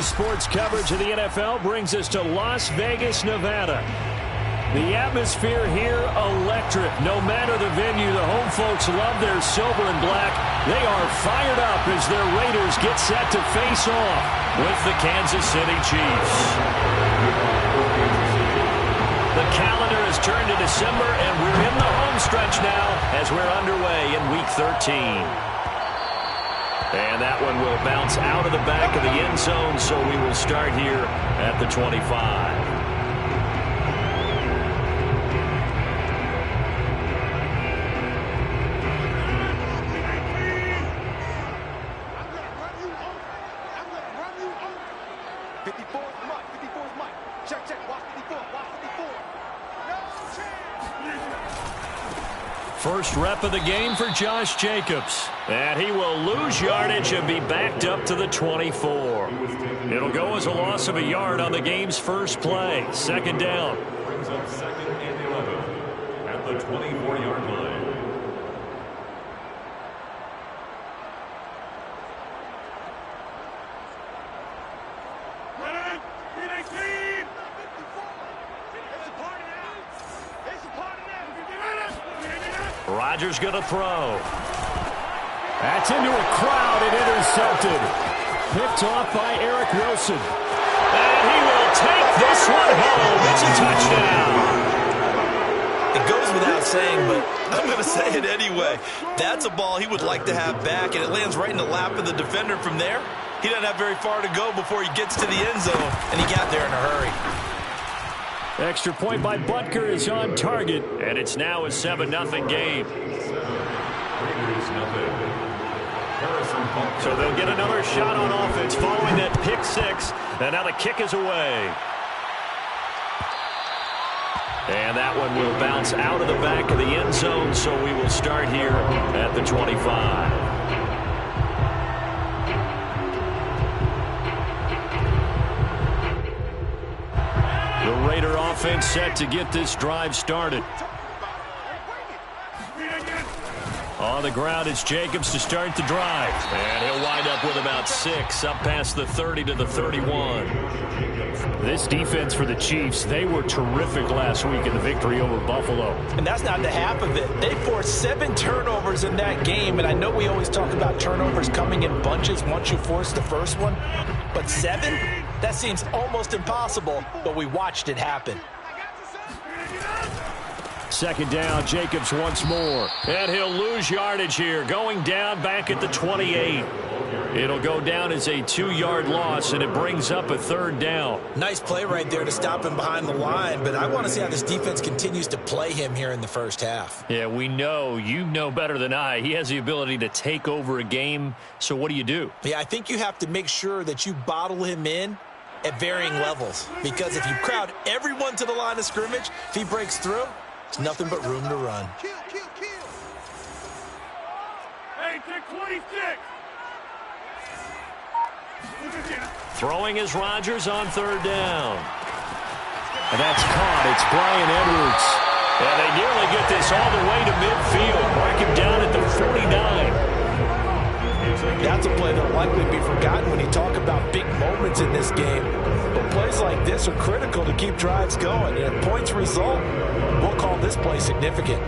sports coverage of the NFL brings us to Las Vegas, Nevada. The atmosphere here, electric. No matter the venue, the home folks love their silver and black. They are fired up as their Raiders get set to face off with the Kansas City Chiefs. The calendar has turned to December, and we're in the home stretch now as we're underway in Week 13. And that one will bounce out of the back of the end zone, so we will start here at the 25. First rep of the game for Josh Jacobs. And he will lose yardage and be backed up to the 24. It'll go as a loss of a yard on the game's first play. Second down. Brings up 2nd and 11 at the 24-yard line. Rodgers going to throw. That's into a crowd and intercepted. Picked off by Eric Wilson. And he will take this one home. It's a touchdown. It goes without saying, but I'm going to say it anyway. That's a ball he would like to have back, and it lands right in the lap of the defender from there. He doesn't have very far to go before he gets to the end zone, and he got there in a hurry. Extra point by Butker is on target, and it's now a 7-0 game. So they'll get another shot on offense following that pick six, and now the kick is away. And that one will bounce out of the back of the end zone, so we will start here at the 25. The Raider offense set to get this drive started. On the ground, it's Jacobs to start the drive. And he'll wind up with about 6, up past the 30 to the 31. This defense for the Chiefs, they were terrific last week in the victory over Buffalo. And that's not the half of it. They forced 7 turnovers in that game, and I know we always talk about turnovers coming in bunches once you force the first one. But 7? That seems almost impossible, but we watched it happen. Second down, Jacobs once more. And he'll lose yardage here, going down back at the 28. It'll go down as a 2-yard loss, and it brings up a 3rd down. Nice play right there to stop him behind the line, but I want to see how this defense continues to play him here in the first half. Yeah, we know, you know better than I, he has the ability to take over a game, so what do? Yeah, I think you have to make sure that you bottle him in at varying levels, because if you crowd everyone to the line of scrimmage, if he breaks through, it's nothing but room to run. Kill. Hey, take 26. Throwing is Rodgers on 3rd down. And that's caught. It's Bryan Edwards. And they nearly get this all the way to midfield. Mark him down at the 49. That's a play that'll likely be forgotten when you talk about big moments in this game. But plays like this are critical to keep drives going. And if points result, we'll call this play significant.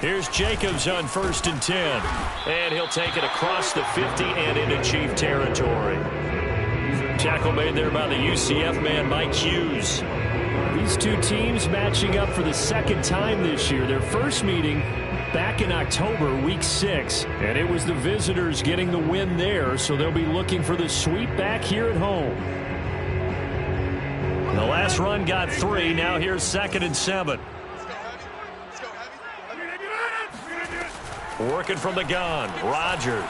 Here's Jacobs on 1st and 10. And he'll take it across the 50 and into Chief territory. Tackle made there by the UCF man, Mike Hughes. These two teams matching up for the 2nd time this year. Their first meeting back in October, week 6. And it was the visitors getting the win there, so they'll be looking for the sweep back here at home. The last run got 3. Now here's 2nd and 7. Working from the gun, Rodgers.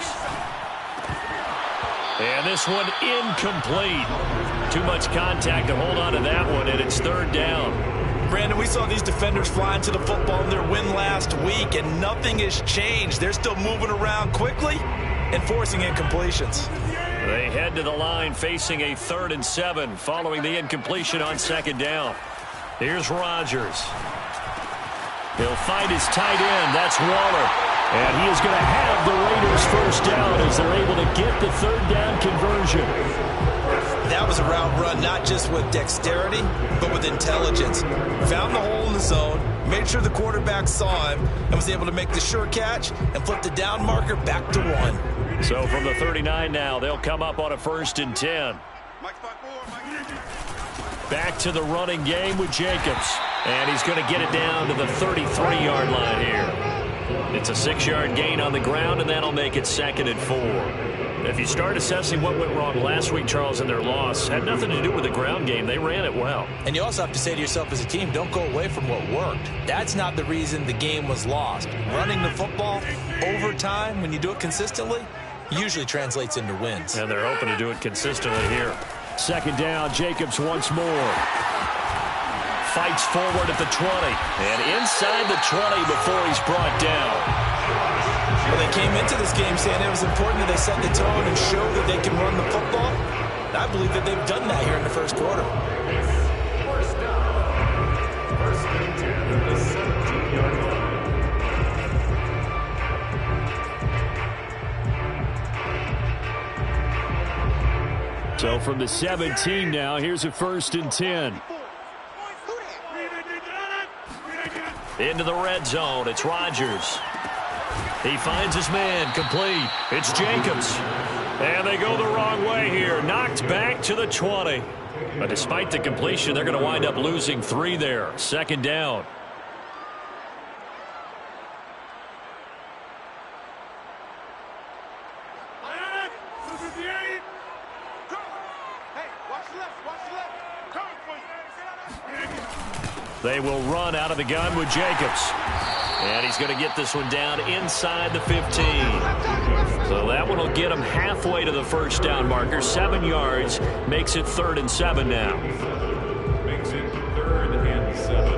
And this one incomplete. Too much contact to hold on to that one, and it's 3rd down. Brandon, we saw these defenders flying to the football in their win last week, and nothing has changed. They're still moving around quickly and forcing incompletions. They head to the line facing a 3rd and 7 following the incompletion on 2nd down. Here's Rodgers. He'll find his tight end. That's Waller. And he is going to have the Raiders first down as they're able to get the 3rd down conversion. That was a route run not just with dexterity, but with intelligence. Found the hole in the zone, made sure the quarterback saw him, and was able to make the sure catch and flip the down marker back to 1. So from the 39 now, they'll come up on a 1st and 10. Back to the running game with Jacobs. And he's going to get it down to the 33-yard line here. It's a 6-yard gain on the ground, and that'll make it 2nd and 4. If you start assessing what went wrong last week, Charles, in their loss, had nothing to do with the ground game. They ran it well. And you also have to say to yourself as a team, don't go away from what worked. That's not the reason the game was lost. Running the football over time, when you do it consistently, usually translates into wins. And they're hoping to do it consistently here. 2nd down, Jacobs once more. Fights forward at the 20. And inside the 20 before he's brought down. Well, they came into this game saying it was important that they set the tone and show that they can run the football. And I believe that they've done that here in the 1st quarter. First down. 1st and 10 at the 17-yard line. So from the 17 now, here's a 1st and 10. Into the red zone. It's Rodgers. He finds his man, complete. It's Jacobs. And they go the wrong way here. Knocked back to the 20. But despite the completion, they're going to wind up losing 3 there. 2nd down. They will run out of the gun with Jacobs. And he's going to get this one down inside the 15. So that one will get him halfway to the 1st down marker. 7 yards makes it 3rd and 7 now. Makes it 3rd and 7.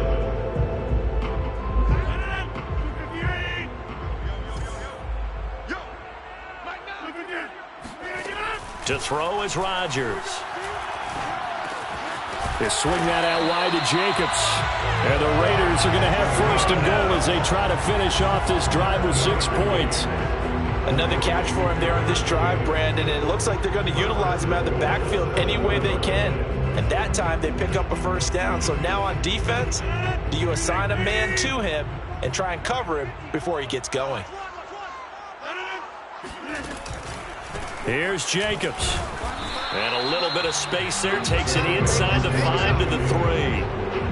To throw is Rodgers. They swing that out wide to Jacobs. And the Raiders are going to have 1st and goal as they try to finish off this drive with 6 points. Another catch for him there on this drive, Brandon. And it looks like they're going to utilize him out of the backfield any way they can. And that time they pick up a 1st down. So now on defense, do you assign a man to him and try and cover him before he gets going? Here's Jacobs. And a little bit of space there. Takes it inside the 5 to the 3.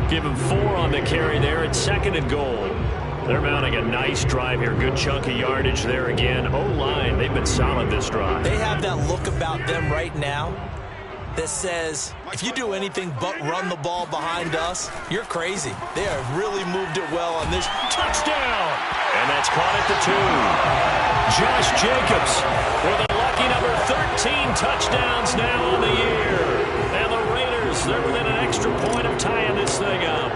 Give him 4 on the carry there at 2nd and goal. They're mounting a nice drive here. Good chunk of yardage there again. O-line, they've been solid this drive. They have that look about them right now that says, if you do anything but run the ball behind us, you're crazy. They have really moved it well on this. Touchdown! And that's caught at the 2. Josh Jacobs with a lucky number 13 touchdowns now on the year. And the Raiders, they're within an extra point of tying this thing up.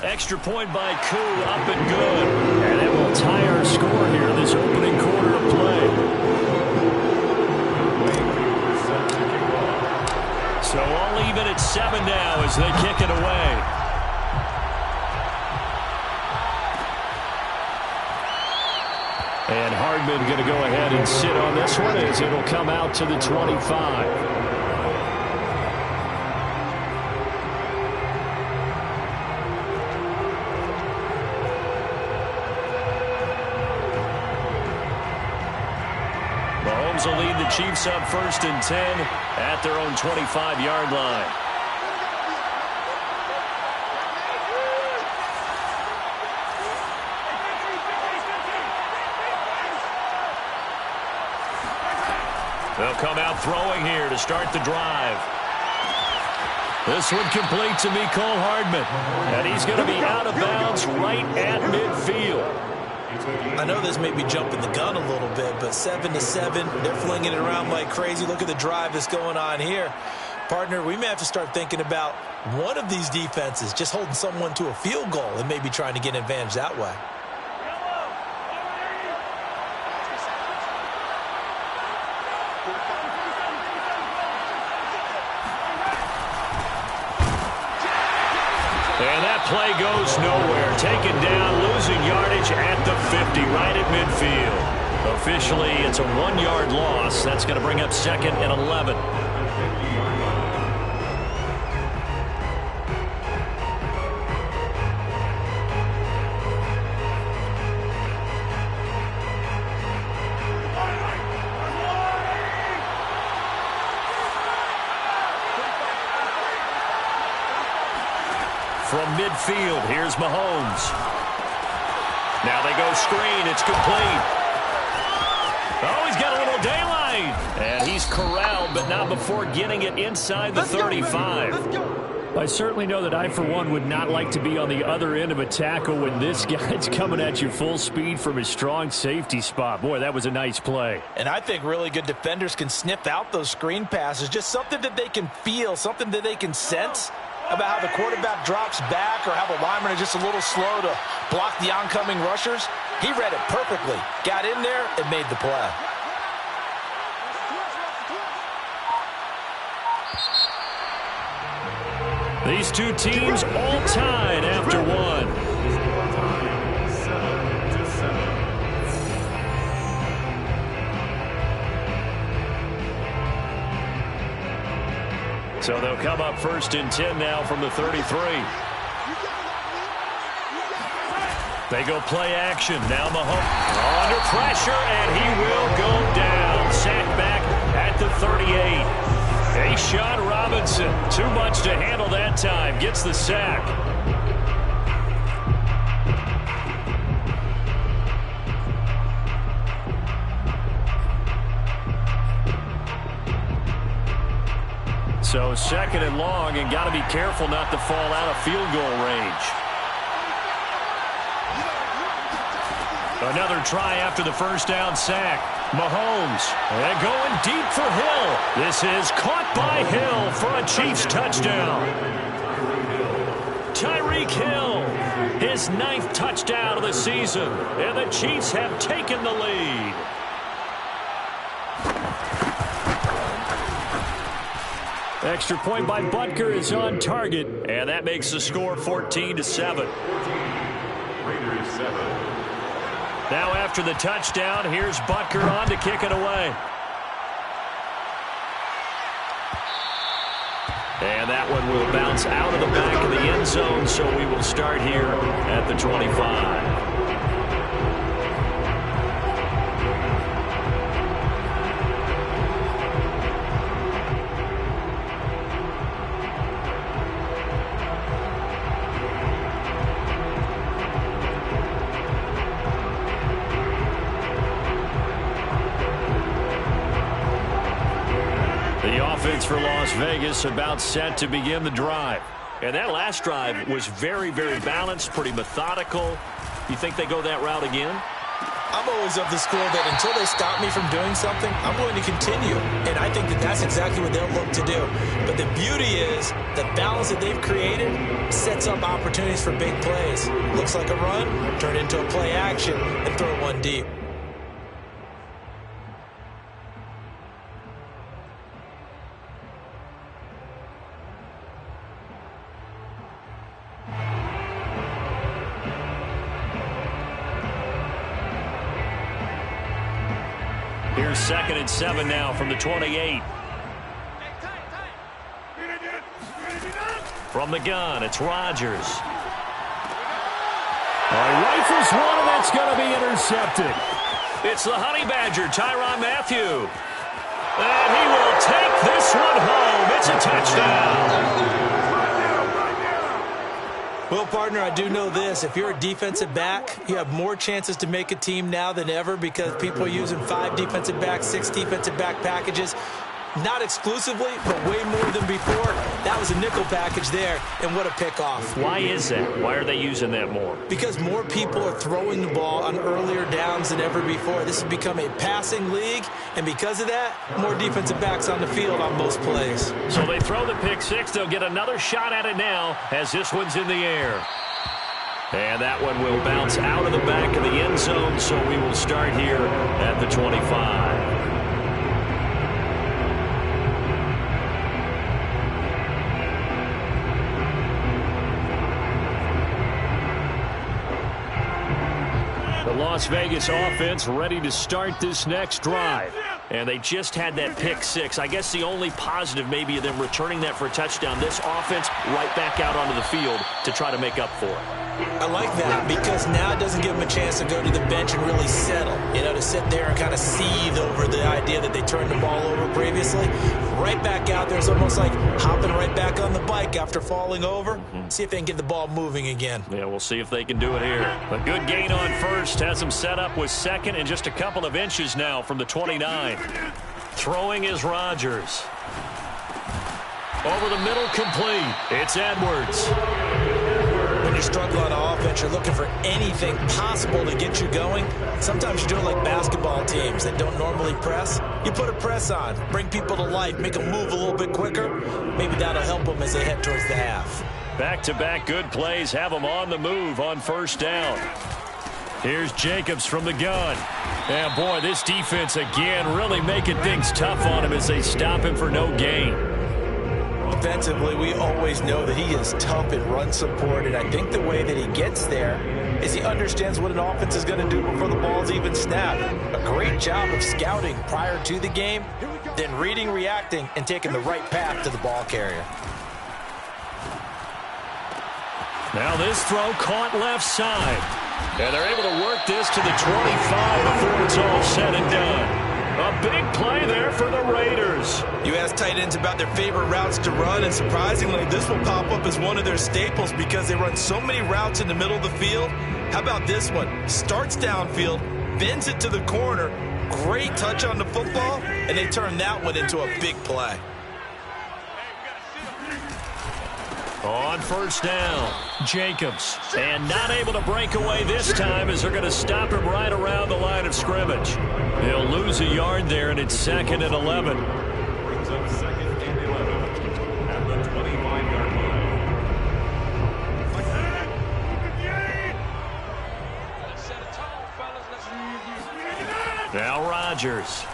Extra point by Koo, up and good. And it will tie our score here in this opening quarter of play. So all even at 7 now as they kick it away. And Hardman going to go ahead and sit on this one as it'll come out to the 25. Mahomes will lead the Chiefs up 1st and 10 at their own 25-yard line. They'll come out throwing here to start the drive. This one complete to Mecole Hardman. And he's going to be out of bounds right at midfield. I know this may be jumping the gun a little bit, but 7 to 7, they're flinging it around like crazy. Look at the drive that's going on here. Partner, we may have to start thinking about one of these defenses just holding someone to a field goal and maybe trying to get an advantage that way. And that play goes nowhere. Taken down, losing yardage at the 50, right at midfield. Officially, it's a 1-yard loss. That's going to bring up 2nd and 11. From midfield, here's Mahomes. Now they go screen. It's complete. Oh, he's got a little daylight. And he's corralled, but not before getting it inside the 35. I certainly know that I, for one, would not like to be on the other end of a tackle when this guy's coming at you full speed from his strong safety spot. Boy, that was a nice play. And I think really good defenders can sniff out those screen passes. Just something that they can feel, something that they can sense about how the quarterback drops back or how the linemen are just a little slow to block the oncoming rushers. He read it perfectly, got in there, and made the play. These two teams all tied after one. 7-7. So they'll come up 1st and 10 now from the 33. They go play action. Now Mahomes under pressure, and he will go down. Sacked back at the 38. A'Shawn Robinson, too much to handle that time. Gets the sack. So 2nd and long, and got to be careful not to fall out of field goal range. Another try after the 1st down sack. Mahomes, and going deep for Hill. This is caught by Hill for a Chiefs touchdown. Tyreek Hill, his 9th touchdown of the season, and the Chiefs have taken the lead. Extra point by Butker is on target, and that makes the score 14-7. Raiders 7. Now after the touchdown, here's Butker on to kick it away. And that one will bounce out of the back of the end zone, so we will start here at the 25. For Las Vegas, about set to begin the drive. And that last drive was very, very balanced, pretty methodical. You think they go that route again? I'm always of the school that until they stop me from doing something, I'm going to continue. And I think that that's exactly what they'll look to do. But the beauty is the balance that they've created sets up opportunities for big plays. Looks like a run, turn into a play action, and throw one deep. Here's 2nd and 7 now from the 28. From the gun, it's Rodgers. Rifles one, and that's going to be intercepted. It's the Honey Badger, Tyrann Mathieu. And he will take this one home. It's a touchdown. Well, partner, I do know this. If you're a defensive back, you have more chances to make a team now than ever because people are using 5 defensive backs, 6 defensive back packages. Not exclusively, but way more than before. That was a nickel package there, and what a pickoff. Why is that? Why are they using that more? Because more people are throwing the ball on earlier downs than ever before. This has become a passing league, and because of that, more defensive backs on the field on most plays. So they throw the pick six. They'll get another shot at it now as this one's in the air. And that one will bounce out of the back of the end zone, so we will start here at the 25. The Las Vegas offense ready to start this next drive. And they just had that pick six. I guess the only positive maybe of them returning that for a touchdown. This offense right back out onto the field to try to make up for it. I like that because now it doesn't give them a chance to go to the bench and really settle. You know, to sit there and kind of seethe over the idea that they turned the ball over previously. Right back out there. It's almost like hopping right back on the bike after falling over. See if they can get the ball moving again. Yeah, we'll see if they can do it here. A good gain on first. Has them set up with second and just a couple of inches now from the 29. Throwing is Rodgers. Over the middle, complete. It's Edwards. When you struggle on offense, you're looking for anything possible to get you going. Sometimes you do it like basketball teams that don't normally press. You put a press on, bring people to life, make them move a little bit quicker. Maybe that'll help them as they head towards the half. Back-to-back good plays have them on the move on first down. Here's Jacobs from the gun. And, boy, this defense again really making things tough on him as they stop him for no gain. Offensively, we always know that he is tough in run support, and I think the way that he gets there is he understands what an offense is going to do before the ball's even snapped. A great job of scouting prior to the game, then reading, reacting, and taking the right path to the ball carrier. Now this throw caught left side. And they're able to work this to the 25 before it's all said and done. A big play there for the Raiders. You ask tight ends about their favorite routes to run, and surprisingly, this will pop up as one of their staples because they run so many routes in the middle of the field. How about this one? Starts downfield, bends it to the corner, great touch on the football, and they turn that one into a big play. On first down, Jacobs. And not able to break away this time as they're going to stop him right around the line of scrimmage. He'll lose a yard there, and it's 2nd and 11. Brings up 2nd and 11 at the 25-yard line. Now Rodgers.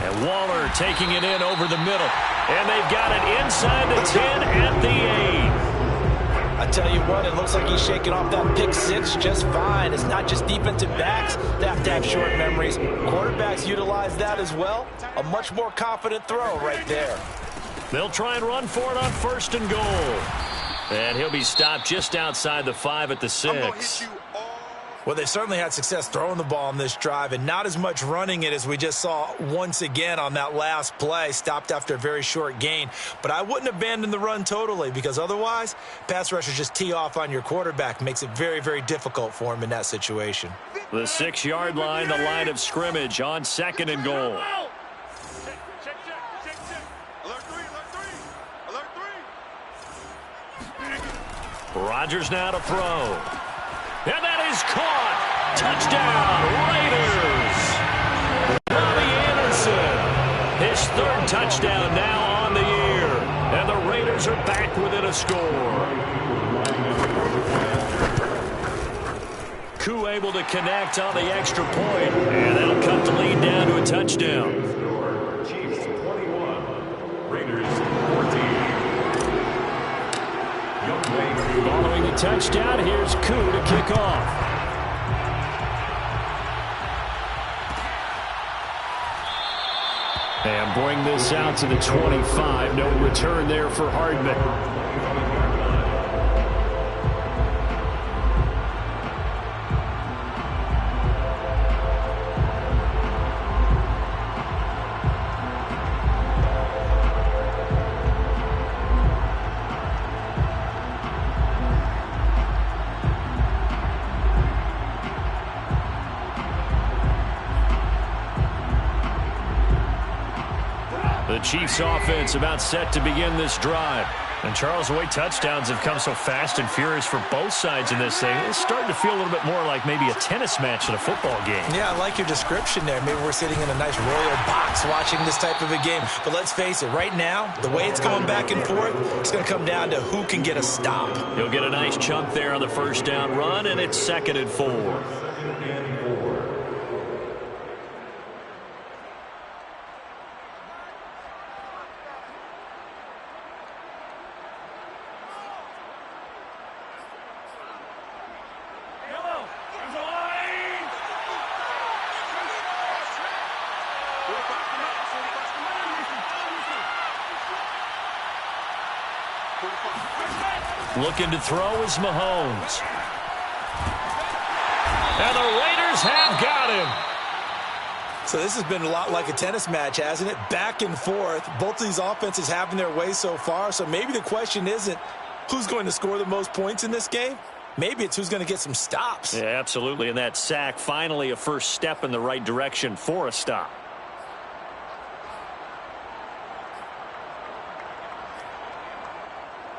And Waller taking it in over the middle. And they've got it inside the 10 at the 8. I tell you what, it looks like he's shaking off that pick six just fine. It's not just defensive backs that have to have short memories. Quarterbacks utilize that as well. A much more confident throw right there. They'll try and run for it on 1st and goal. And he'll be stopped just outside the 5 at the 6. Well, they certainly had success throwing the ball on this drive and not as much running it as we just saw once again on that last play. Stopped after a very short gain. But I wouldn't abandon the run totally because otherwise, pass rushers just tee off on your quarterback. Makes it very, very difficult for him in that situation. The 6-yard line, the line of scrimmage on 2nd and goal. Rodgers now to throw. And that is caught. Touchdown, Raiders. Robbie Anderson. His 3rd touchdown now on the year. And the Raiders are back within a score. Koo able to connect on the extra point. And that'll cut the lead down to a touchdown. Chiefs 21, Raiders 14. Following the touchdown, here's Koo to kick off. And bring this out to the 25. No return there for Hardman. Chiefs offense about set to begin this drive. And, Charles, the way touchdowns have come so fast and furious for both sides in this thing, it's starting to feel a little bit more like maybe a tennis match in a football game. Yeah, I like your description there. Maybe we're sitting in a nice royal box watching this type of a game. But let's face it, right now, the way it's going back and forth, it's going to come down to who can get a stop. He'll get a nice chunk there on the first down run, and it's 2nd and 4. Looking to throw is Mahomes. And the Raiders have got him. So this has been a lot like a tennis match, hasn't it? Back and forth. Both of these offenses having their way so far. So maybe the question isn't who's going to score the most points in this game. Maybe it's who's going to get some stops. Yeah, absolutely. And that sack, finally a first step in the right direction for a stop.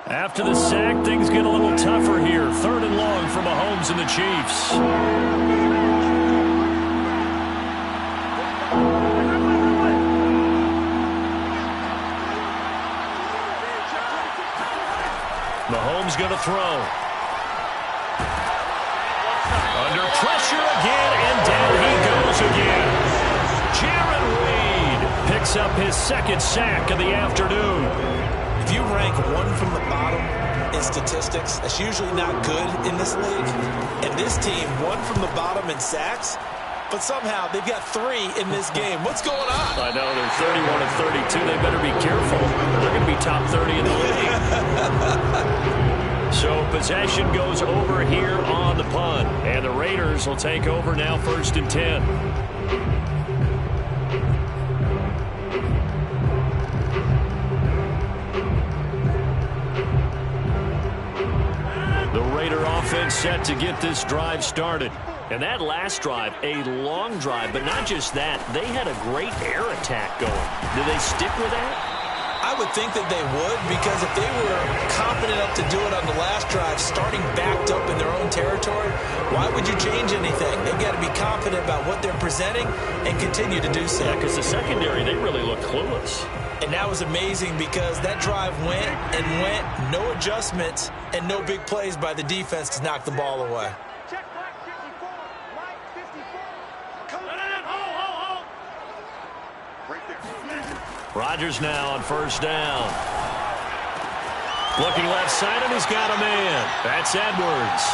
After the sack, things get a little tougher here. 3rd and long for Mahomes and the Chiefs. Mahomes going to throw. Under pressure again, and down he goes again. Jared Reed picks up his 2nd sack of the afternoon. If you rank one from the bottom in statistics, that's usually not good in this league. And this team, one from the bottom in sacks, but somehow they've got 3 in this game. What's going on? I know, they're 31 and 32. They better be careful. They're going to be top 30 in the league. So possession goes over here on the punt. And the Raiders will take over now, 1st and 10. Offense set to get this drive started. And that last drive, a long drive, but not just that, they had a great air attack going. Do they stick with that? I would think that they would, because if they were confident enough to do it on the last drive, starting backed up in their own territory, why would you change anything? They've got to be confident about what they're presenting and continue to do so. Yeah, because the secondary, they really look clueless. And that was amazing because that drive went and went, no adjustments and no big plays by the defense to knock the ball away. Check back 54, right 54. Come on. Right there. Rodgers now on 1st down. Looking left side, and he's got a man. That's Edwards.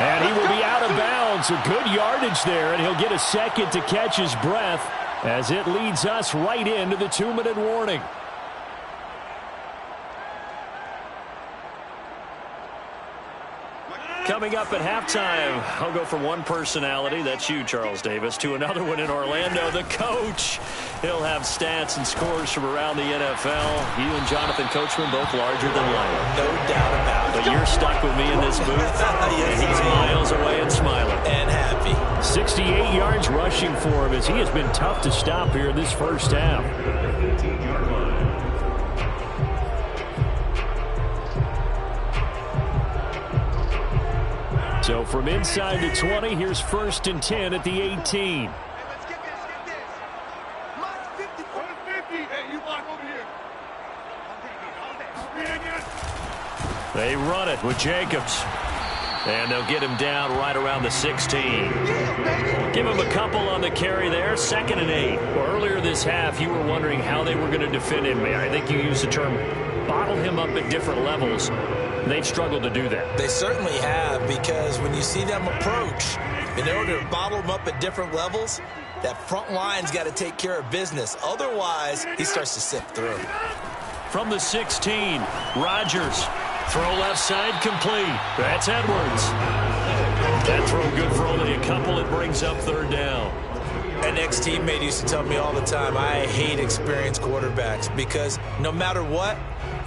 And he will be out of bounds. A good yardage there, and he'll get a second to catch his breath as it leads us right into the 2-minute warning. Coming up at halftime, I'll go from one personality, that's you, Charles Davis, to another one in Orlando, the coach. He'll have stats and scores from around the NFL. You and Jonathan Coachman both larger than life. No doubt about it. But you're stuck with me in this booth. Yes, and he's miles away and smiling. And happy. 68 yards rushing for him as he has been tough to stop here in this first half. So from inside the 20, here's 1st and 10 at the 18. They run it with Jacobs. And they'll get him down right around the 16. Give him a couple on the carry there. 2nd and 8. Well, earlier this half, you were wondering how they were going to defend him. I think you used the term bottle him up at different levels. They've struggled to do that. They certainly have, because when you see them approach, in order to bottle them up at different levels, that front line's got to take care of business. Otherwise, he starts to sift through. From the 16, Rodgers. Throw left side complete. That's Edwards. That throw good for only a couple. It brings up 3rd down. An ex-teammate used to tell me all the time, I hate experienced quarterbacks because no matter what,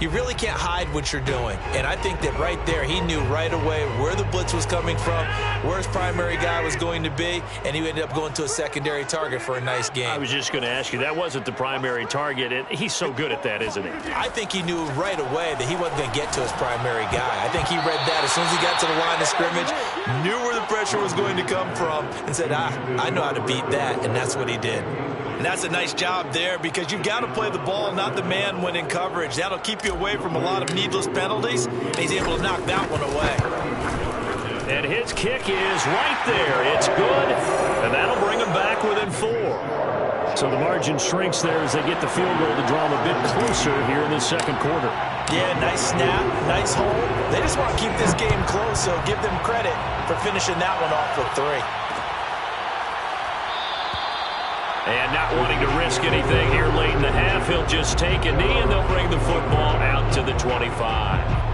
you really can't hide what you're doing. And I think that right there, he knew right away where the blitz was coming from, where his primary guy was going to be, and he ended up going to a secondary target for a nice game. I was just going to ask you, that wasn't the primary target, and he's so good at that, isn't he? I think he knew right away that he wasn't going to get to his primary guy. I think he read that as soon as he got to the line of scrimmage, knew where the pressure was going to come from, and said, I know how to beat that, and that's what he did. And that's a nice job there because you've got to play the ball, not the man when in coverage. That'll keep you away from a lot of needless penalties, and he's able to knock that one away. And his kick is right there. It's good, and that'll bring him back within 4. So the margin shrinks there as they get the field goal to draw them a bit closer here in the second quarter. Yeah, nice snap, nice hold. They just want to keep this game close, so give them credit for finishing that one off with 3. And not wanting to risk anything here late in the half, he'll just take a knee, and they'll bring the football out to the 25.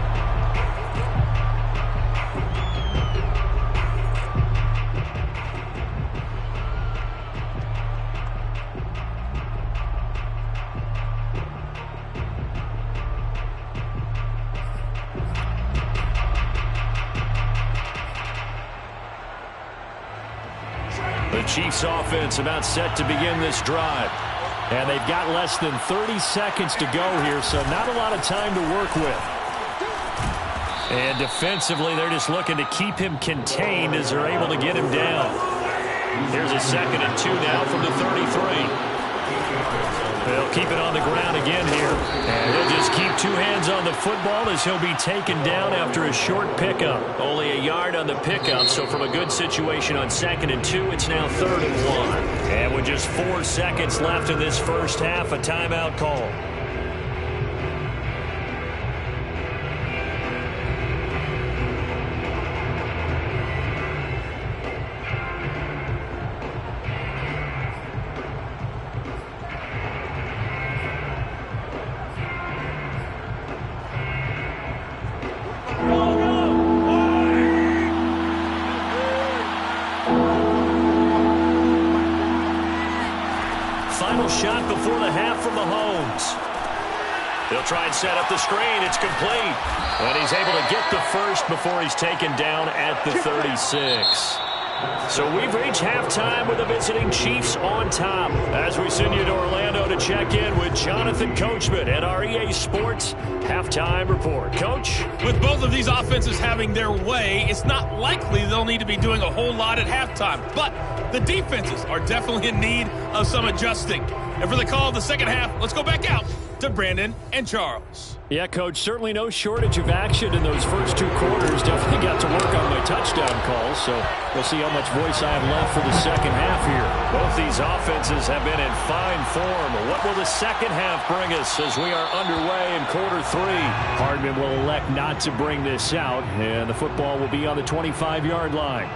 The Chiefs offense about set to begin this drive. And they've got less than 30 seconds to go here, so not a lot of time to work with. And defensively, they're just looking to keep him contained as they're able to get him down. Here's a 2nd and 2 now from the 33. They'll keep it on the ground again here. And they'll just keep 2 hands on the football as he'll be taken down after a short pickup. Only a yard on the pickup, so from a good situation on 2nd and 2, it's now 3rd and 1. And with just 4 seconds left in this first half, a timeout call. Final shot before the half from Mahomes. He'll try and set up the screen. It's complete. And he's able to get the first before he's taken down at the 36. So we've reached halftime with the visiting Chiefs on top. As we send you to Orlando to check in with Jonathan Coachman at our EA Sports Halftime Report. Coach? With both of these offenses having their way, it's not likely they'll need to be doing a whole lot at halftime. But the defenses are definitely in need of some adjusting. And for the call of the second half, let's go back out to Brandon and Charles. Yeah, Coach, certainly no shortage of action in those first 2 quarters. Definitely got to work on my touchdown calls, so we'll see how much voice I have left for the second half here. Both these offenses have been in fine form. What will the second half bring us as we are underway in quarter 3? Hardman will elect not to bring this out, and the football will be on the 25-yard line.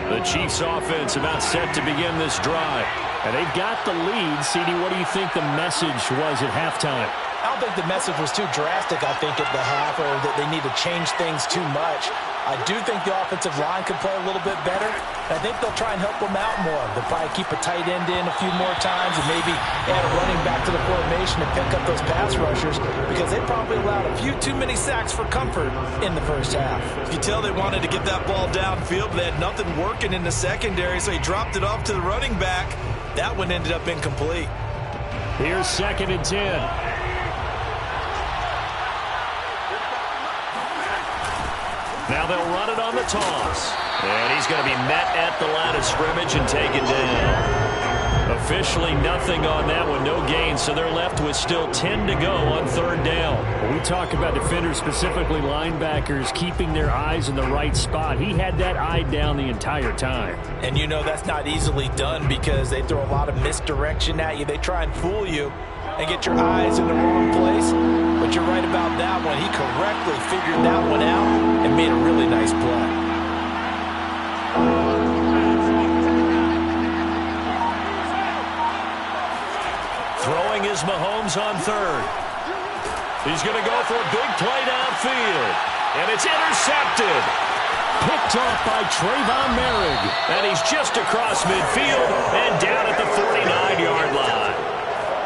The Chiefs offense about set to begin this drive. And they've got the lead. CD, what do you think the message was at halftime? I don't think the message was too drastic, I think, at the half, or that they need to change things too much. I do think the offensive line could play a little bit better. I think they'll try and help them out more. They'll probably keep a tight end in a few more times and maybe add a running back to the formation to pick up those pass rushers, because they probably allowed a few too many sacks for comfort in the first half. You can tell they wanted to get that ball downfield, but they had nothing working in the secondary, so he dropped it off to the running back. That one ended up incomplete. Here's 2nd and 10. Now they'll run it on the toss. And he's going to be met at the line of scrimmage and taken down. Officially nothing on that one, no gain, so they're left with still 10 to go on 3rd down. When we talk about defenders, specifically linebackers, keeping their eyes in the right spot, he had that eye down the entire time. And you know that's not easily done because they throw a lot of misdirection at you. They try and fool you and get your eyes in the wrong place. But you're right about that one. He correctly figured that one out and made a really nice play. Throwing is Mahomes on 3rd. He's going to go for a big play downfield. And it's intercepted. Picked off by Trayvon Merrick. And he's just across midfield and down at the 49-yard line.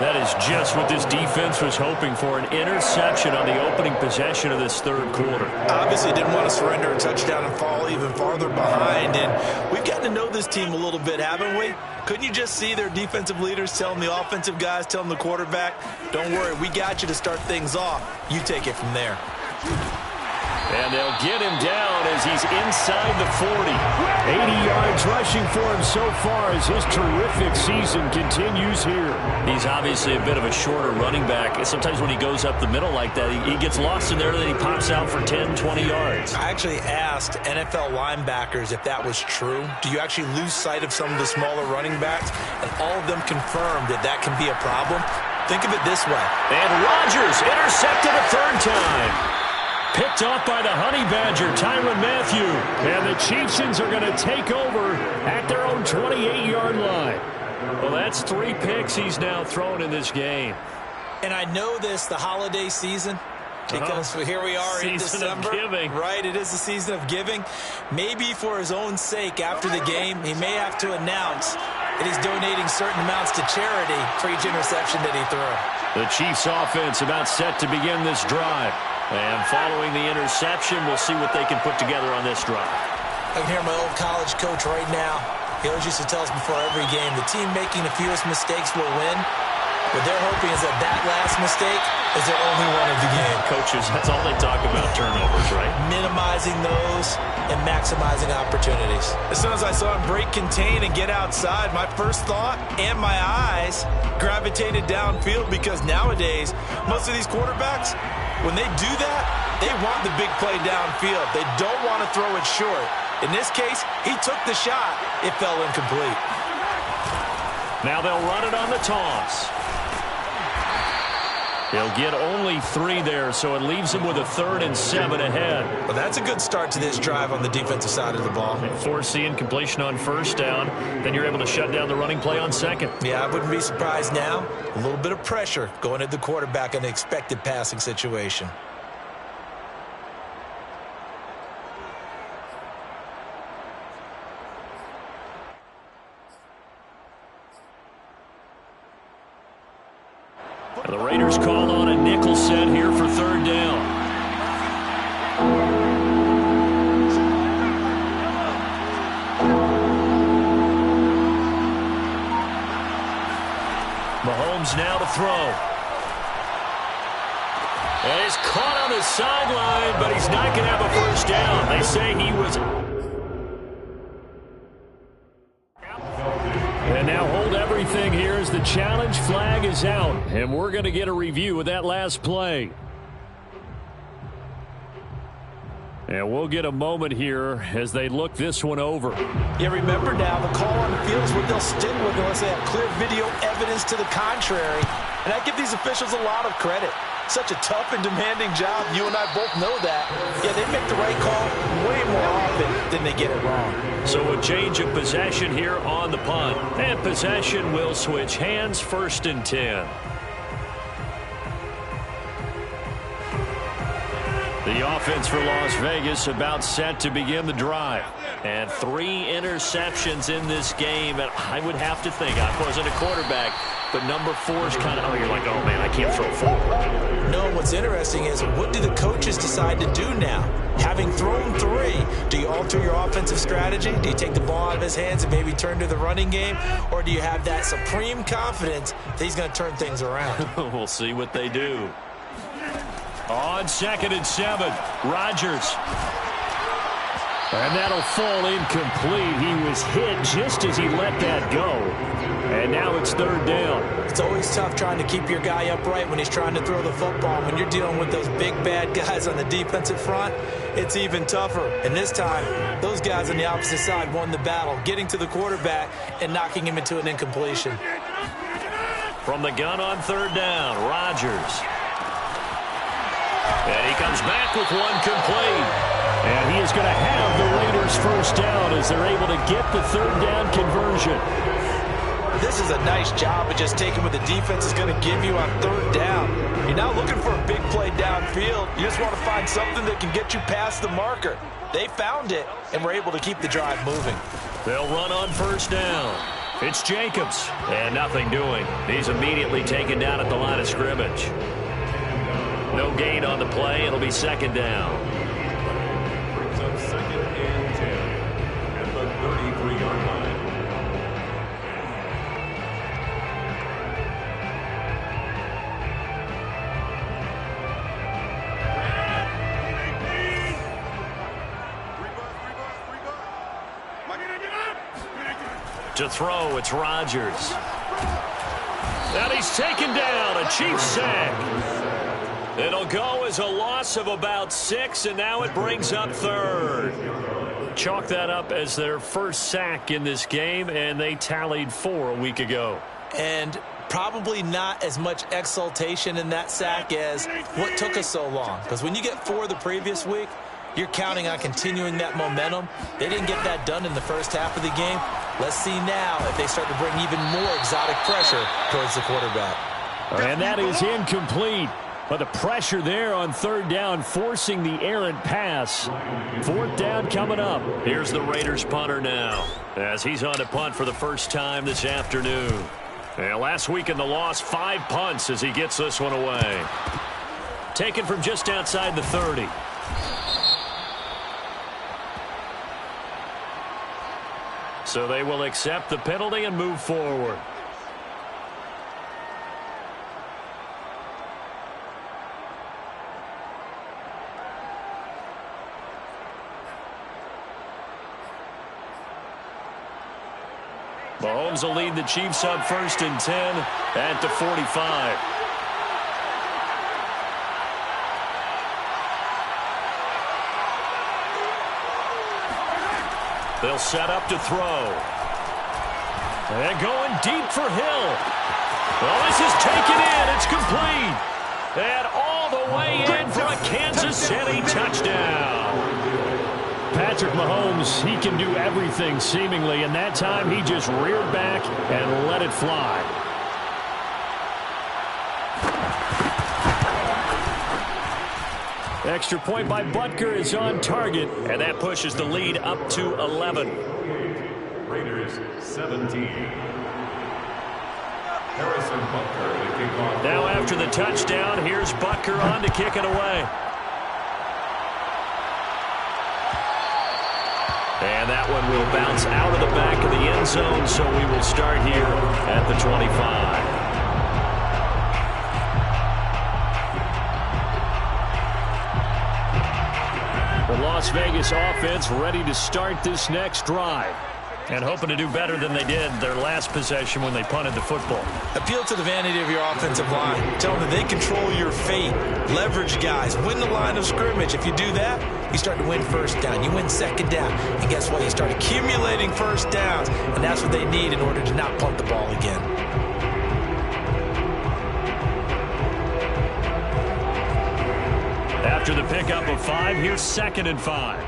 That is just what this defense was hoping for, an interception on the opening possession of this third quarter. Obviously didn't want to surrender a touchdown and fall even farther behind. And we've gotten to know this team a little bit, haven't we? Couldn't you just see their defensive leaders telling the offensive guys, telling the quarterback, don't worry, we got you to start things off. You take it from there. And they'll get him down as he's inside the 40. 80 yards rushing for him so far as his terrific season continues here. He's obviously a bit of a shorter running back. Sometimes when he goes up the middle like that, he gets lost in there, then he pops out for 10, 20 yards. I actually asked NFL linebackers if that was true. Do you actually lose sight of some of the smaller running backs? And all of them confirmed that that can be a problem. Think of it this way. And Rodgers intercepted a third time. Picked off by the Honey Badger, Tyrann Mathieu. And the Chieftains are going to take over at their own 28-yard line. Well, that's 3 picks he's now thrown in this game. And I know this, the holiday season, because here we are in December. Season of giving. Right, it is the season of giving. Maybe for his own sake, after the game, he may have to announce that he's donating certain amounts to charity for each interception that he threw. The Chiefs offense about set to begin this drive. And following the interception, we'll see what they can put together on this drive. I can hear my old college coach right now. He always used to tell us before every game, the team making the fewest mistakes will win. What they're hoping is that that last mistake is their only one of the game. Coaches, that's all they talk about, turnovers, right? Minimizing those and maximizing opportunities. As soon as I saw him break contain and get outside, my first thought and my eyes gravitated downfield, because nowadays, most of these quarterbacks, when they do that, they want the big play downfield. They don't want to throw it short. In this case, he took the shot. It fell incomplete. Now they'll run it on the toss. He'll get only 3 there, so it leaves him with a 3rd and 7 ahead. Well, that's a good start to this drive on the defensive side of the ball. Force the incompletion on first down, then you're able to shut down the running play on second. Yeah, I wouldn't be surprised now. A little bit of pressure going at the quarterback in an expected passing situation. The Raiders call on a nickel set here for 3rd down. Mahomes now to throw. And he's caught on the sideline, but he's not going to have a first down. They say he was... And now hold everything here as the challenge flag is out. And we're going to get a review of that last play. And we'll get a moment here as they look this one over. Yeah, remember now, the call on the field is what they'll stick with unless they have clear video evidence to the contrary. And I give these officials a lot of credit. Such a tough and demanding job. You and I both know that. Yeah, they make the right call way more often than they get it wrong. So a change of possession here on the punt. And possession will switch hands, 1st and 10. The offense for Las Vegas about set to begin the drive. And 3 interceptions in this game. And I would have to think, I wasn't a quarterback, but number 4 is kind of, oh, you're like, oh, man, I can't throw forward. No, what's interesting is what do the coaches decide to do now? Having thrown 3, do you alter your offensive strategy? Do you take the ball out of his hands and maybe turn to the running game? Or do you have that supreme confidence that he's going to turn things around? We'll see what they do. On 2nd and 7, Rodgers. And that'll fall incomplete. He was hit just as he let that go. And now it's 3rd down. It's always tough trying to keep your guy upright when he's trying to throw the football. When you're dealing with those big, bad guys on the defensive front, it's even tougher. And this time, those guys on the opposite side won the battle, getting to the quarterback and knocking him into an incompletion. From the gun on 3rd down, Rodgers. And he comes back with one complete. And he is going to have the Raiders' first down as they're able to get the 3rd down conversion. this is a nice job of just taking what the defense is going to give you on third down. You're not looking for a big play downfield. You just want to find something that can get you past the marker. They found it and were able to keep the drive moving. They'll run on first down. It's Jacobs, and nothing doing. He's immediately taken down at the line of scrimmage. No gain on the play. It'll be second down. Brings up 2nd and 10 at the 33-yard line. To throw, it's Rodgers. And he's taken down, a Chiefs sack. It'll go as a loss of about 6, and now it brings up third. Chalk that up as their first sack in this game, and they tallied 4 a week ago. And probably not as much exultation in that sack as what took us so long. Because when you get 4 the previous week, you're counting on continuing that momentum. They didn't get that done in the first half of the game. Let's see now if they start to bring even more exotic pressure towards the quarterback. And that is incomplete. But the pressure there on third down, forcing the errant pass. Fourth down coming up. Here's the Raiders punter now, as he's on to punt for the first time this afternoon. And last week in the loss, 5 punts as he gets this one away. Taken from just outside the 30. So they will accept the penalty and move forward. Mahomes will lead the Chiefs up 1st and 10 at the 45. They'll set up to throw. And going deep for Hill. Well, this is taken in. It's complete. And all the way in for a Kansas City touchdown. Patrick Mahomes, he can do everything seemingly, and that time he just reared back and let it fly. Extra point by Butker is on target, and that pushes the lead up to 11. Raiders 17. Harrison Butker to kick off. Now after the touchdown, here's Butker on to kick it away. And that one will bounce out of the back of the end zone, so we will start here at the 25. The Las Vegas offense ready to start this next drive, and hoping to do better than they did their last possession when they punted the football. Appeal to the vanity of your offensive line. Tell them that they control your fate. Leverage guys. Win the line of scrimmage. If you do that, you start to win first down. You win second down. And guess what? You start accumulating first downs. And that's what they need in order to not punt the ball again. After the pickup of 5, here's 2nd and 5.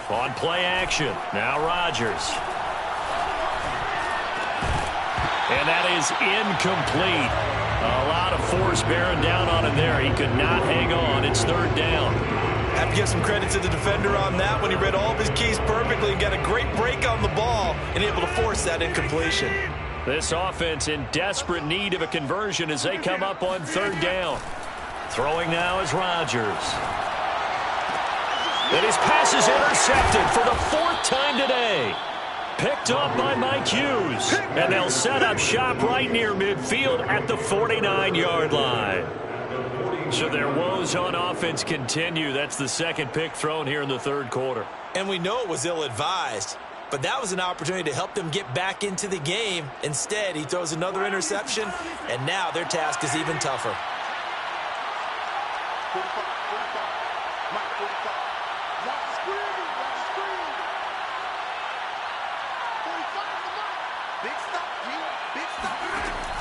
On play action, now Rodgers. And that is incomplete. A lot of force bearing down on him there. He could not hang on. It's 3rd down. Have to give some credit to the defender on that when he read all of his keys perfectly and got a great break on the ball and able to force that incompletion. This offense in desperate need of a conversion as they come up on 3rd down. Throwing now is Rodgers. And his pass is intercepted for the 4th time today. Picked up by Mike Hughes. And they'll set up shop right near midfield at the 49-yard line. So their woes on offense continue. That's the 2nd pick thrown here in the 3rd quarter. And we know it was ill-advised. But that was an opportunity to help them get back into the game. Instead, he throws another interception, and now their task is even tougher.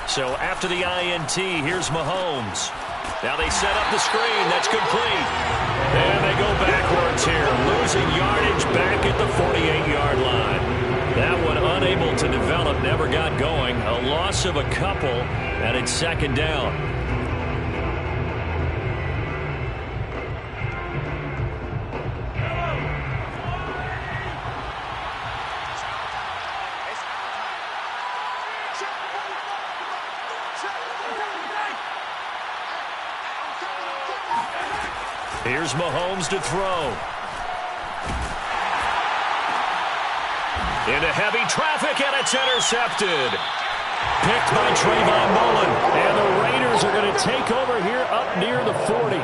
So after the INT, here's Mahomes. Now they set up the screen. That's complete. And they go backwards here, losing yardage back at the 48-yard line. That one unable to develop, never got going. A loss of a couple, and it's second down. Here's Mahomes to throw. Into heavy traffic, and it's intercepted. Picked by Trayvon Mullen. And the Raiders are going to take over here up near the 40.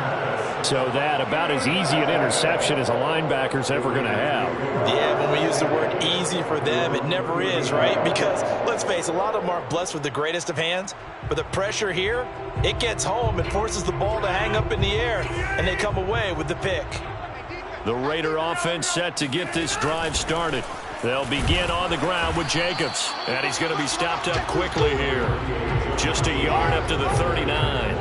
So that about as easy an interception as a linebacker's ever going to have. Yeah, when we use the word easy for them, it never is, right? Because, let's face it, a lot of them aren't blessed with the greatest of hands. But the pressure here, it gets home and forces the ball to hang up in the air. And they come away with the pick. The Raider offense set to get this drive started. They'll begin on the ground with Jacobs. And he's going to be stopped up quickly here. Just a yard up to the 39.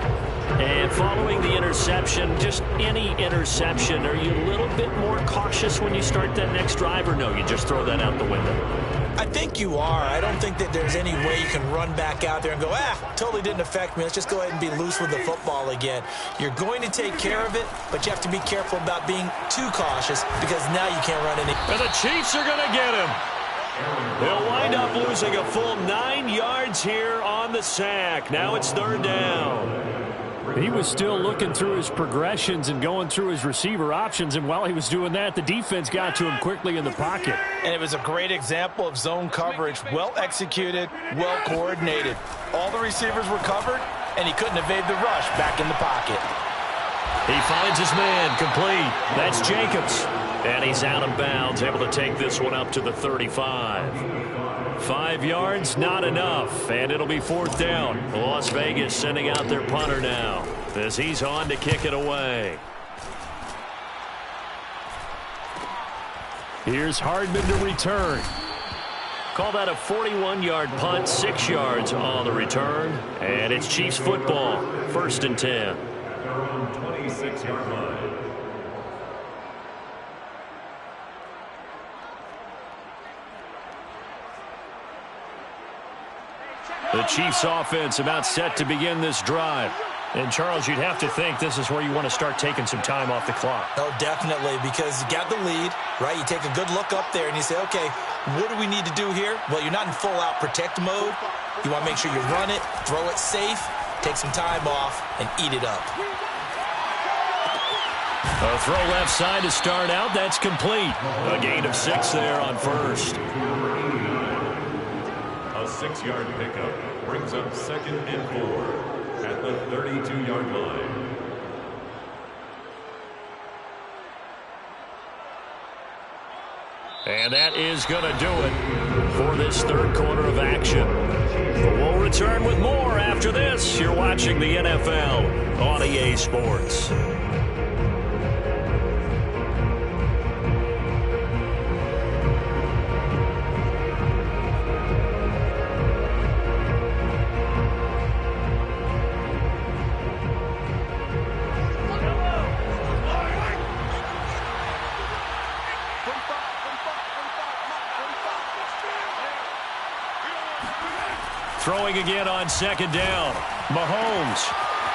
And following the interception, just any interception, are you a little bit more cautious when you start that next drive, or no, you just throw that out the window? I think you are. I don't think that there's any way you can run back out there and go, totally didn't affect me. Let's just go ahead and be loose with the football again. You're going to take care of it, but you have to be careful about being too cautious because now you can't run any. And the Chiefs are going to get him. They'll wind up losing a full 9 yards here on the sack. Now it's third down. He was still looking through his progressions and going through his receiver options, and while he was doing that, the defense got to him quickly in the pocket. And it was a great example of zone coverage, well executed, well coordinated. All the receivers were covered, and he couldn't evade the rush back in the pocket. He finds his man, complete. That's Jacobs. And he's out of bounds, able to take this one up to the 35. 5 yards, not enough, and it'll be fourth down. Las Vegas sending out their punter now as he's on to kick it away. Here's Hardman to return. Call that a 41-yard punt, 6 yards on the return, and it's Chiefs football, 1st and 10. They're on 26-yard line. The Chiefs offense about set to begin this drive. And, Charles, you'd have to think this is where you want to start taking some time off the clock. Oh, definitely, because you got the lead, right? You take a good look up there and you say, okay, what do we need to do here? Well, you're not in full-out protect mode. You want to make sure you run it, throw it safe, take some time off, and eat it up. A throw left side to start out. That's complete. A gain of 6 there on first. A 6-yard pickup brings up 2nd and 4 at the 32-yard line. And that is going to do it for this third quarter of action. We'll return with more after this. You're watching the NFL on EA Sports. Throwing again on 2nd down. Mahomes.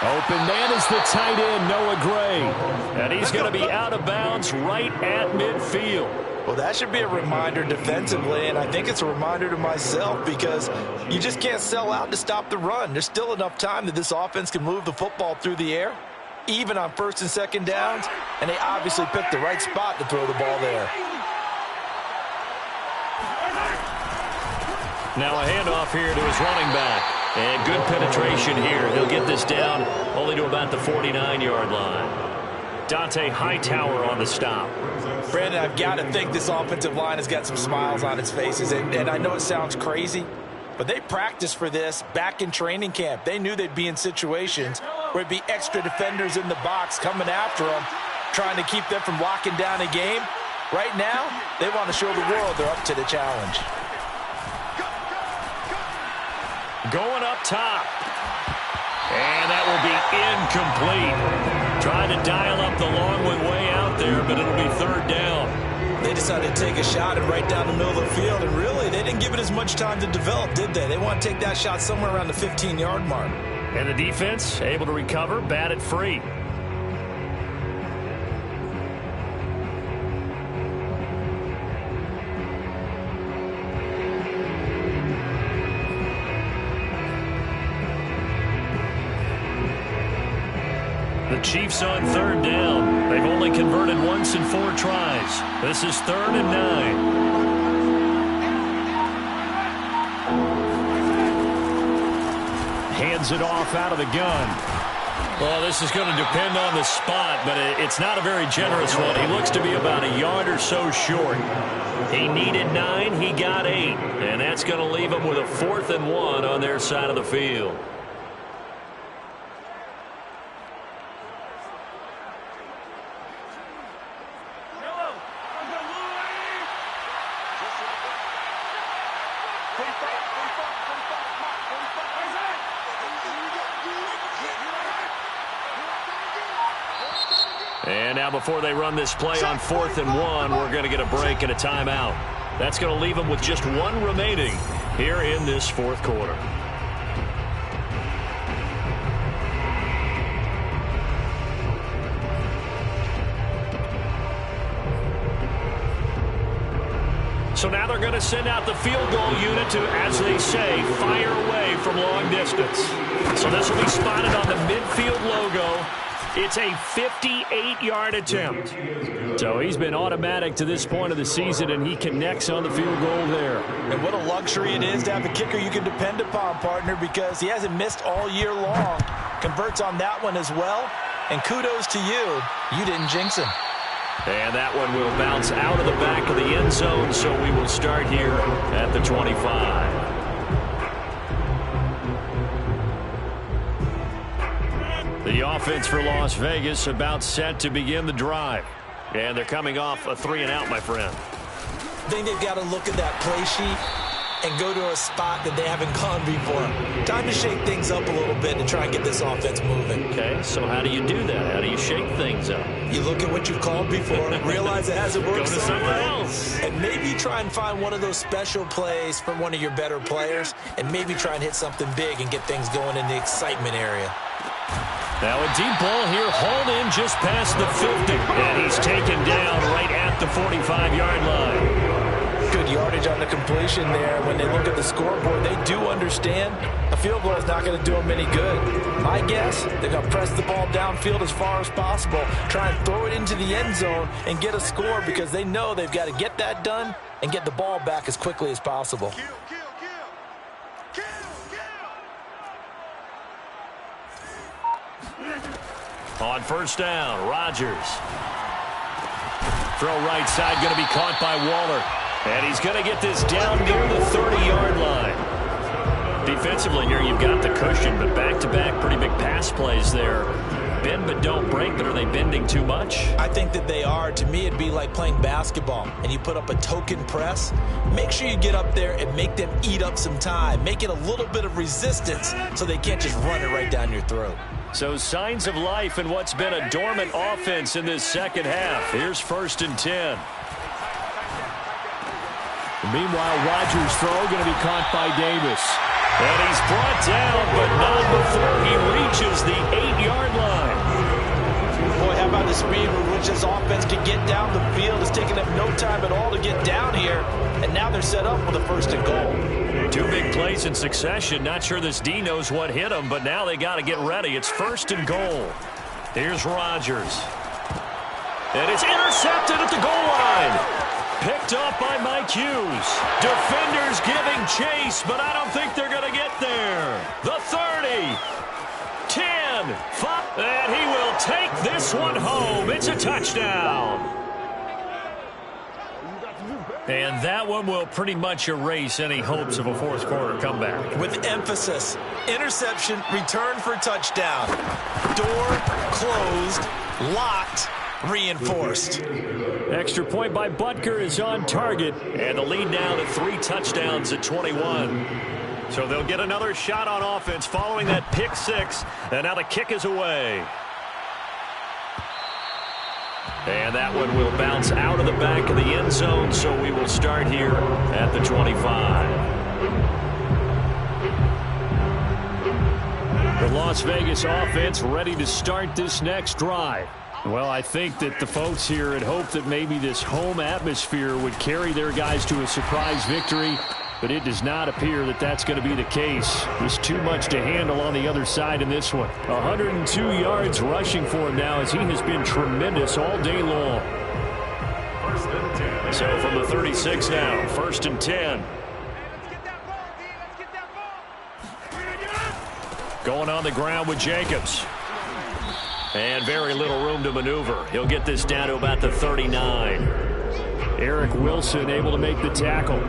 Open man is the tight end, Noah Gray. And he's going to be out of bounds right at midfield. Well, that should be a reminder defensively, and I think it's a reminder to myself because you just can't sell out to stop the run. There's still enough time that this offense can move the football through the air, even on 1st and 2nd downs, and they obviously picked the right spot to throw the ball there. Now a handoff here to his running back. And good penetration here. He'll get this down only to about the 49-yard line. Dante Hightower on the stop. Brandon, I've got to think this offensive line has got some smiles on its faces. And I know it sounds crazy, but they practiced for this back in training camp. They knew they'd be in situations where it'd be extra defenders in the box coming after them, trying to keep them from locking down a game. Right now, they want to show the world they're up to the challenge. Going up top. And that will be incomplete. Trying to dial up the long one way out there, but it'll be 3rd down. They decided to take a shot and right down the middle of the field, and really, they didn't give it as much time to develop, did they? They want to take that shot somewhere around the 15-yard mark. And the defense able to recover, batted free. The Chiefs on 3rd down. They've only converted once in 4 tries. This is 3rd and 9. Hands it off out of the gun. Well, this is going to depend on the spot, but it's not a very generous one. He looks to be about a yard or so short. He needed 9. He got 8. And that's going to leave him with a 4th and 1 on their side of the field. And now before they run this play on 4th and 1, we're going to get a break and a timeout. That's going to leave them with just 1 remaining here in this 4th quarter. So now they're going to send out the field goal unit to, as they say, fire away from long distance. So this will be spotted on the midfield logo. It's a 58-yard attempt. So he's been automatic to this point of the season, and he connects on the field goal there. And what a luxury it is to have a kicker you can depend upon, partner, because he hasn't missed all year long. Converts on that one as well. And kudos to you. You didn't jinx him. And that one will bounce out of the back of the end zone, so we will start here at the 25. The offense for Las Vegas about set to begin the drive. And they're coming off a 3-and-out, my friend. I think they've got to look at that play sheet and go to a spot that they haven't gone before. Time to shake things up a little bit to try and get this offense moving. Okay, so how do you do that? How do you shake things up? You look at what you've called before, realize it hasn't worked Go to somewhere else. And maybe try and find one of those special plays from one of your better players, and maybe try and hit something big and get things going in the excitement area. Now a deep ball here, hauled in just past the 50. And he's taken down right at the 45-yard line. Good yardage on the completion there. When they look at the scoreboard, they do understand a field goal is not going to do them any good. My guess, they're going to press the ball downfield as far as possible, try and throw it into the end zone and get a score because they know they've got to get that done and get the ball back as quickly as possible. On 1st down, Rodgers. Throw right side, going to be caught by Waller. And he's going to get this down near the 30-yard line. Defensively here, you've got the cushion, but back-to-back pretty big pass plays there. Bend but don't break, but are they bending too much? I think that they are. To me, it'd be like playing basketball, and you put up a token press. Make sure you get up there and make them eat up some time. Make it a little bit of resistance so they can't just run it right down your throat. So signs of life in what's been a dormant offense in this second half. Here's 1st and 10. Meanwhile, Rodgers' throw going to be caught by Davis. And he's brought down, but not before he reaches the 8-yard line. Boy, how about the speed with which this offense can get down the field? It's taken them no time at all to get down here. And now they're set up with a 1st and goal. 2 big plays in succession. Not sure this D knows what hit him, but now they got to get ready. It's 1st and goal. Here's Rodgers. And it's intercepted at the goal line. Picked up by Mike Hughes. Defenders giving chase, but I don't think they're going to get there. The 30. 10. 5. And he will take this one home. It's a touchdown. And that one will pretty much erase any hopes of a 4th quarter comeback. With emphasis, interception, return for touchdown. Door closed, locked, reinforced. Extra point by Butker is on target. And the lead now to 3 touchdowns at 21. So they'll get another shot on offense following that pick 6. And now the kick is away. And that one will bounce out of the back of the end zone, so we will start here at the 25. The Las Vegas offense ready to start this next drive. Well, I think that the folks here had hoped that maybe this home atmosphere would carry their guys to a surprise victory, but it does not appear that that's going to be the case. There's too much to handle on the other side in this one. 102 yards rushing for him now as he has been tremendous all day long. So from the 36 now, 1st and 10. Going on the ground with Jacobs. And very little room to maneuver. He'll get this down to about the 39. Eric Wilson able to make the tackle.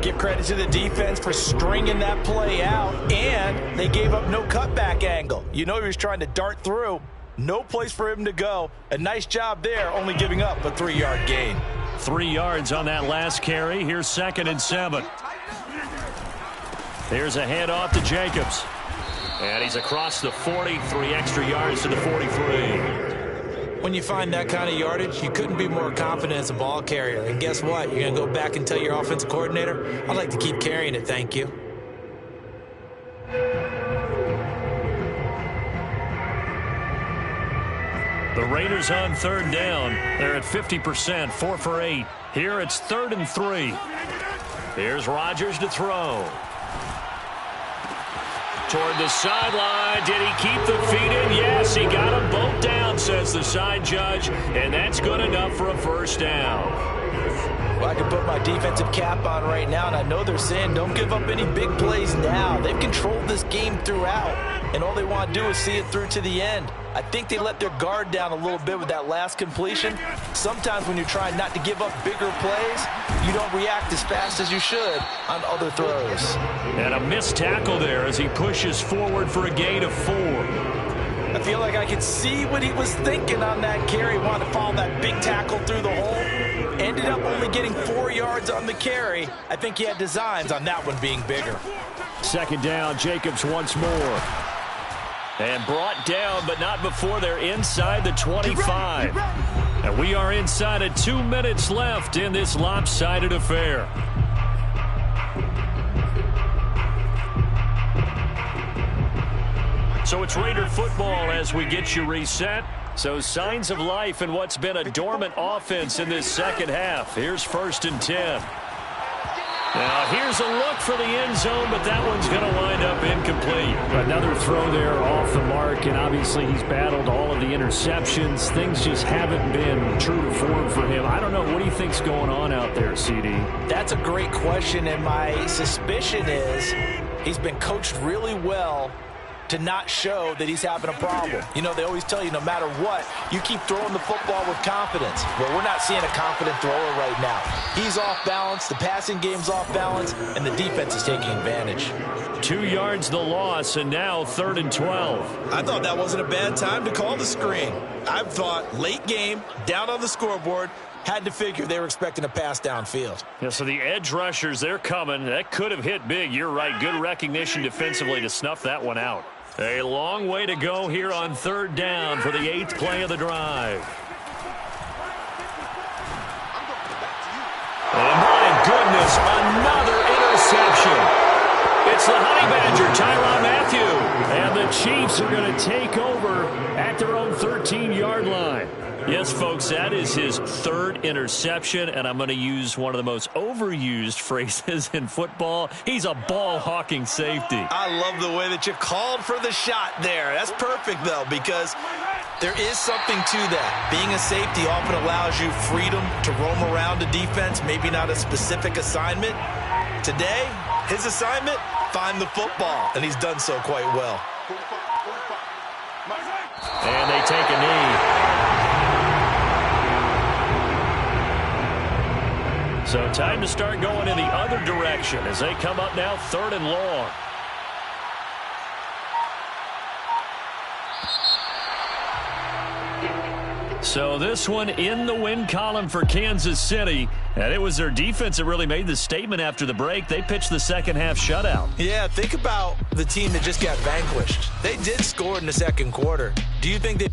Give credit to the defense for stringing that play out, and they gave up no cutback angle. You know he was trying to dart through. No place for him to go. A nice job there, only giving up a 3-yard gain. 3 yards on that last carry. Here's 2nd and 7. There's a handoff to Jacobs. And he's across the 40, 3 extra yards to the 43. When you find that kind of yardage, you couldn't be more confident as a ball carrier. And guess what? You're going to go back and tell your offensive coordinator, I'd like to keep carrying it, thank you. The Raiders on 3rd down. They're at 50%, 4 for 8. Here it's 3rd and 3. Here's Rodgers to throw. Toward the sideline. Did he keep the feet in? Yes, he got them both down, says the side judge. And that's good enough for a first down. Well, I can put my defensive cap on right now, and I know they're saying don't give up any big plays now. They've controlled this game throughout, and all they want to do is see it through to the end. I think they let their guard down a little bit with that last completion. Sometimes when you're trying not to give up bigger plays, you don't react as fast as you should on other throws. And a missed tackle there as he pushes forward for a gain of 4. I feel like I could see what he was thinking on that carry. Wanted to follow that big tackle through the hole. Ended up only getting 4 yards on the carry. I think he had designs on that one being bigger. 2nd down, Jacobs once more. And brought down, but not before they're inside the 25. And we are inside of 2 minutes left in this lopsided affair. So it's Raider football as we get you reset. So signs of life in what's been a dormant offense in this second half. Here's 1st and 10. Now here's a look for the end zone, but that one's going to wind up incomplete. Another throw there off the mark, and obviously he's battled all of the interceptions. Things just haven't been true to form for him. I don't know. What do you think's going on out there, CD? That's a great question, and my suspicion is he's been coached really well to not show that he's having a problem. You know, they always tell you no matter what, you keep throwing the football with confidence. Well, we're not seeing a confident thrower right now. He's off balance, the passing game's off balance, and the defense is taking advantage. 2 yards the loss, and now 3rd and 12. I thought that wasn't a bad time to call the screen. I thought late game, down on the scoreboard, had to figure they were expecting a pass downfield. Yeah, so the edge rushers, they're coming. That could have hit big. You're right. Good recognition defensively to snuff that one out. A long way to go here on 3rd down for the 8th play of the drive. And my goodness, another interception. It's the Honey Badger, Tyrann Mathieu. And the Chiefs are going to take over at their own 13-yard line. Yes, folks, that is his 3rd interception, and I'm going to use one of the most overused phrases in football. He's a ball-hawking safety. I love the way that you called for the shot there. That's perfect, though, because there is something to that. Being a safety often allows you freedom to roam around a defense, maybe not a specific assignment. Today, his assignment, find the football, and he's done so quite well. And they take a knee. So time to start going in the other direction as they come up now 3rd and long. So this one in the win column for Kansas City. And it was their defense that really made the statement after the break. They pitched the second half shutout. Yeah, think about the team that just got vanquished. They did score in the second quarter. Do you think they